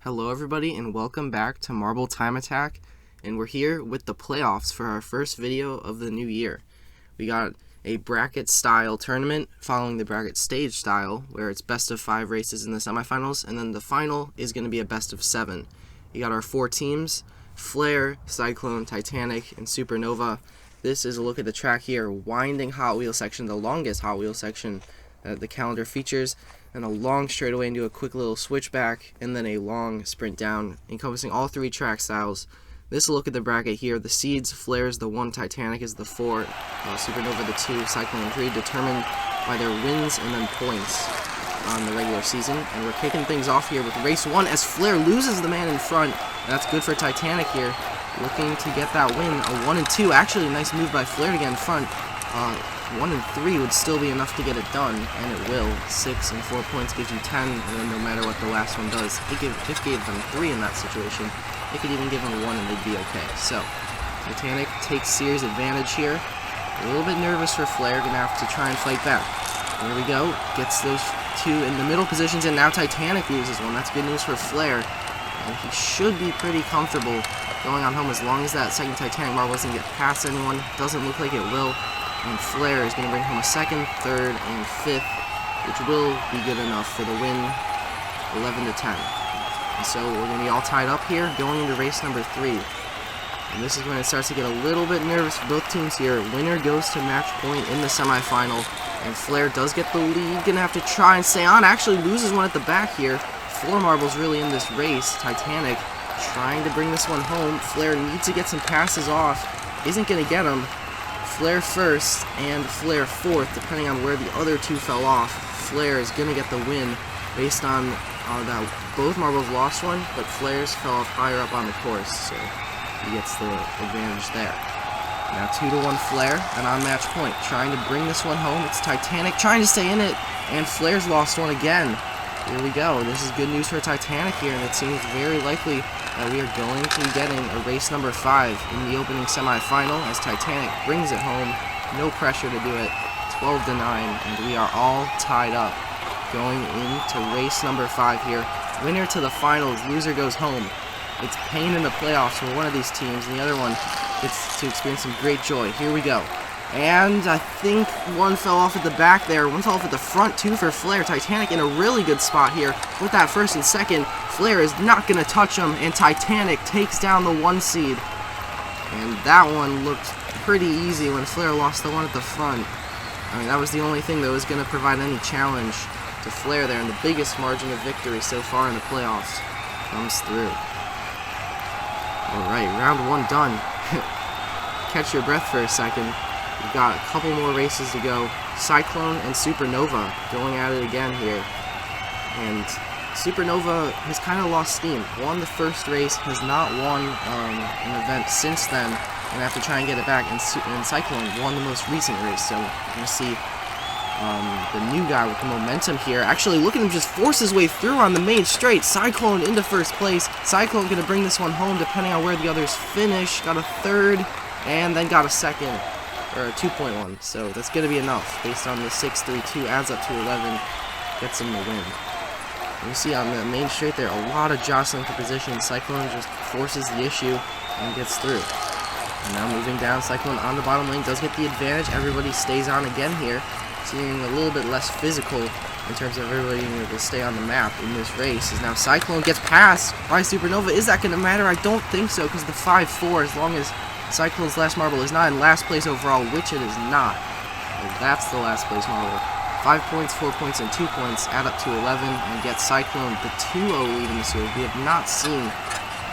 Hello everybody and welcome back to Marble Time Attack, and we're here with the playoffs for our first video of the new year. We got a bracket style tournament following the bracket stage style where it's best of 5 races in the semifinals, and then the final is going to be a best of 7. You got our 4 teams: Flare, Cyclone, Titanic, and Supernova. This is a look at the track here. Winding Hot Wheel section, the longest Hot Wheel section that the calendar features, and a long straightaway into a quick little switchback, and then a long sprint down, encompassing all 3 track styles. This look at the bracket here: the seeds, Flare's the 1, Titanic is the 4, Supernova the 2, Cyclone 3, determined by their wins and then points on the regular season. And we're kicking things off here with race 1 as Flare loses the man in front. That's good for Titanic here, looking to get that win. A 1 and 2, actually a nice move by Flare to get in front. 1 and 3 would still be enough to get it done, and it will. 6 and 4 points gives you 10, and then no matter what the last one does, it gave them 3 in that situation. It could even give them 1 and they'd be okay. So, Titanic takes series advantage here. A little bit nervous for Flare, gonna have to try and fight back. There we go, gets those 2 in the middle positions, and now Titanic loses 1. That's good news for Flare, and he should be pretty comfortable going on home as long as that second Titanic marble doesn't get past anyone. Doesn't look like it will. And Flare is going to bring home a 2nd, 3rd, and 5th, which will be good enough for the win, 11 to 10. And so we're going to be all tied up here, going into race number 3. And this is when it starts to get a little bit nervous for both teams here. Winner goes to match point in the semifinal, and Flare does get the lead. Going to have to try and stay on. Actually loses one at the back here. 4 marbles really in this race. Titanic trying to bring this one home. Flare needs to get some passes off. Isn't going to get them. Flare first and Flare 4th, depending on where the other 2 fell off. Flare is going to get the win based on that both marbles lost one, but Flare's fell off higher up on the course, so he gets the advantage there. Now 2-1 Flare, and on match point, trying to bring this one home. It's Titanic trying to stay in it, and Flare's lost one again. Here we go. This is good news for Titanic here, and it seems very likely that we are going to be getting a race number 5 in the opening semifinal as Titanic brings it home. No pressure to do it. 12 to 9, and we are all tied up going into race number 5 here. Winner to the finals, loser goes home. It's pain in the playoffs for one of these teams, and the other one gets to experience some great joy. Here we go. And I think one fell off at the back there. One fell off at the front, too, for Flare. Titanic in a really good spot here with that 1st and 2nd. Flare is not going to touch him, and Titanic takes down the 1 seed. And that one looked pretty easy when Flare lost the one at the front. I mean, that was the only thing that was going to provide any challenge to Flare there, and the biggest margin of victory so far in the playoffs comes through. Alright, round 1 done. Catch your breath for a second. We've got a couple more races to go. Cyclone and Supernova going at it again here. And Supernova has kind of lost steam. Won the first race, has not won an event since then, and have to try and get it back. And Cyclone won the most recent race, so you're going to see the new guy with the momentum here. Actually, look at him just force his way through on the main straight. Cyclone into 1st place. Cyclone going to bring this one home depending on where the others finish. Got a 3rd, and then got a 2nd. Or a 2.1, so that's going to be enough based on the 6-3-2 adds up to 11, gets him the win. And you see on the main straight there, a lot of jostling for position. Cyclone just forces the issue and gets through. And now moving down, Cyclone on the bottom lane does get the advantage. Everybody stays on again here, seeming a little bit less physical in terms of everybody being able to stay on the map in this race. As now Cyclone gets passed by Supernova. Is that going to matter? I don't think so, because the 5-4, as long as Cyclone's last marble is not in last place overall, which it is not. And that's the last place marble. 5 points, 4 points, and 2 points add up to 11 and get Cyclone the 2-0 lead in the series. We have not seen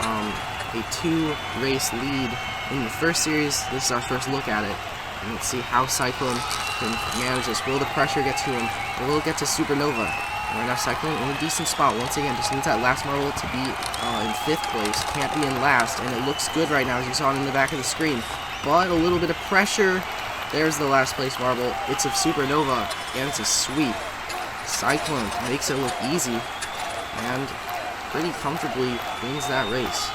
a 2-race lead in the first series. This is our first look at it. And let's see how Cyclone can manage this. Will the pressure get to him? Or will it get to Supernova? And right now Cyclone in a decent spot. Once again, just needs that last marble to be in 5th place. Can't be in last, and it looks good right now as you saw it in the back of the screen. But a little bit of pressure. There's the last place marble. It's of Supernova, and it's a sweep. Cyclone makes it look easy, and pretty comfortably wins that race.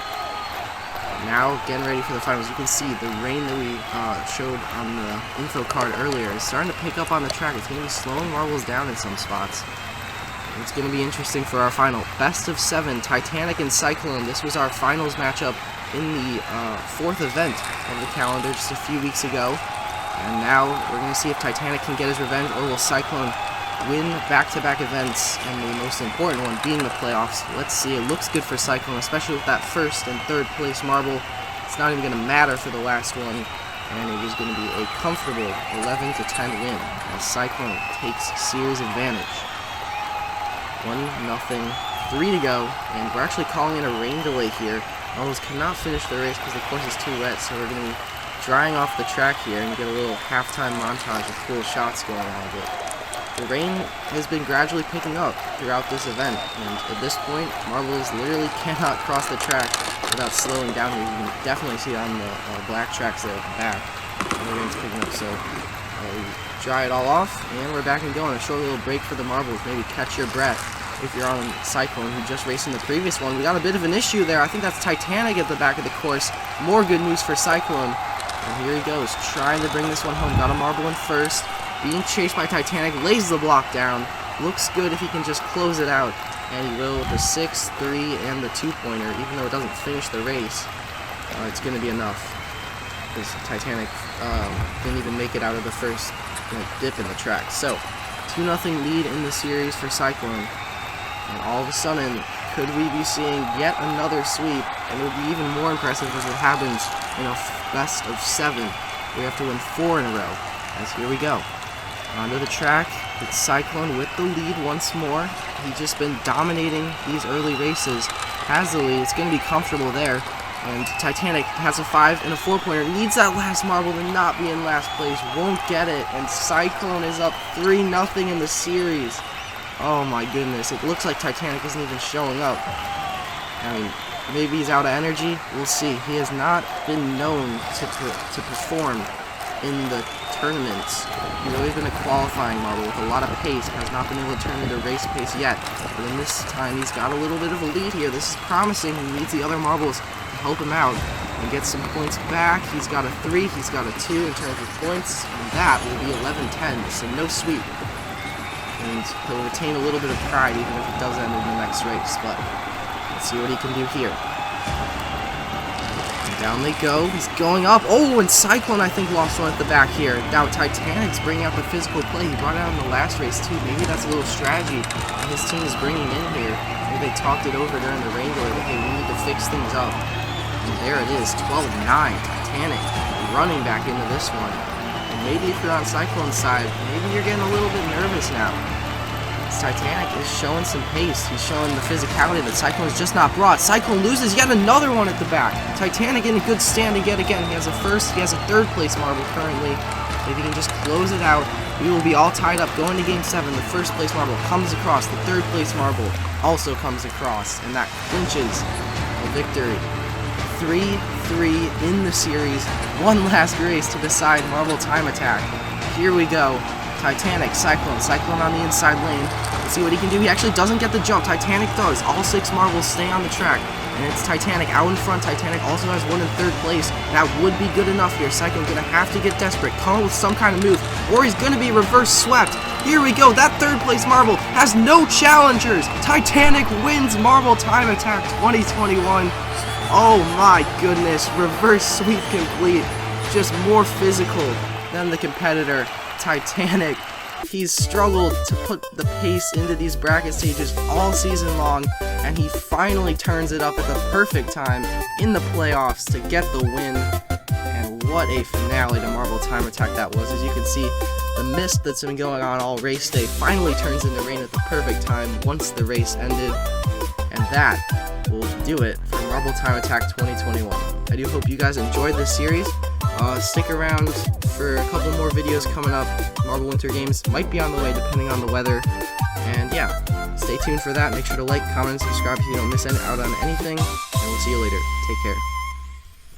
Now getting ready for the finals. You can see the rain that we showed on the info card earlier is starting to pick up on the track. It's going to be slowing marbles down in some spots. It's going to be interesting for our final. Best of 7, Titanic and Cyclone. This was our finals matchup in the 4th event of the calendar just a few weeks ago. And now we're going to see if Titanic can get his revenge, or will Cyclone win back-to-back events, and the most important one being the playoffs. Let's see. It looks good for Cyclone, especially with that 1st and 3rd place marble. It's not even going to matter for the last one, and it is going to be a comfortable 11-10 win as Cyclone takes series advantage. 1-0, 3 to go, and we're actually calling in a rain delay here. Marbles cannot finish the race because the course is too wet, so we're going to be drying off the track here and get a little halftime montage of cool shots going on. But the rain has been gradually picking up throughout this event, and at this point, Marbles literally cannot cross the track without slowing down here. You can definitely see it on the black tracks there at the back. The rain's picking up, so we dry it all off, and we're back and going. A short little break for the Marbles, maybe catch your breath if you're on Cyclone, who just raced in the previous one. We got a bit of an issue there. I think that's Titanic at the back of the course. More good news for Cyclone. And here he goes, trying to bring this one home. Got a marble in 1st. Being chased by Titanic, lays the block down. Looks good if he can just close it out. And he will with the 6, 3, and the 2-pointer. Even though it doesn't finish the race, it's going to be enough. Because Titanic didn't even make it out of the first dip in the track. So, 2-0 lead in the series for Cyclone. And all of a sudden, could we be seeing yet another sweep? And it would be even more impressive if it happens in a best of 7. We have to win 4 in a row. As here we go. Onto the track, it's Cyclone with the lead once more. He's just been dominating these early races. Has the lead, it's going to be comfortable there. And Titanic has a 5 and a 4-pointer. Needs that last marble to not be in last place. Won't get it. And Cyclone is up 3-0 in the series. Oh my goodness, it looks like Titanic isn't even showing up. I mean, maybe he's out of energy. We'll see. He has not been known to perform in the tournaments. He's always been a qualifying marble with a lot of pace, but has not been able to turn into race pace yet. But in this time, he's got a little bit of a lead here. This is promising. He needs the other marbles to help him out and get some points back. He's got a 3, he's got a 2 in terms of points, and that will be 11-10, so no sweep. And he'll retain a little bit of pride even if it does end in the next race, but let's see what he can do here. And down they go. He's going up. Oh, and Cyclone, I think, lost one at the back here. Now Titanic's bringing out the physical play. He brought it out in the last race, too. Maybe that's a little strategy that his team is bringing in here. Maybe they talked it over during the rain delay, but hey, we need to fix things up. And there it is, 12-9. Titanic running back into this one. And maybe if you're on Cyclone's side, maybe you're getting a little bit nervous now. Titanic is showing some pace. He's showing the physicality that Cyclone's just not brought. Cyclone loses yet another one at the back. Titanic in a good standing yet again. He has a 1st, he has a 3rd place marble currently. If he can just close it out, we will be all tied up going to Game 7. The 1st place marble comes across. The 3rd place marble also comes across. And that clinches a victory. 3-3 in the series. One last race to decide marble time attack. Here we go. Titanic, Cyclone. Cyclone on the inside lane. Let's see what he can do. He actually doesn't get the jump. Titanic does. All 6 marbles stay on the track. And it's Titanic out in front. Titanic also has one in 3rd place. That would be good enough here. Cyclone going to have to get desperate. Come up with some kind of move. Or he's going to be reverse swept. Here we go. That 3rd place marble has no challengers. Titanic wins Marble Time Attack 2021. Oh my goodness. Reverse sweep complete. Just more physical than the competitor. Titanic, he's struggled to put the pace into these bracket stages all season long, and he finally turns it up at the perfect time in the playoffs to get the win. And what a finale to Marble Time Attack that was. As you can see, the mist that's been going on all race day finally turns into rain at the perfect time once the race ended. And that will do it for Marble Time Attack 2021. I do hope you guys enjoyed this series. Stick around for a couple more videos coming up. Marble Winter Games might be on the way depending on the weather. And yeah, stay tuned for that. Make sure to like, comment, and subscribe so you don't miss out on anything. And we'll see you later. Take care.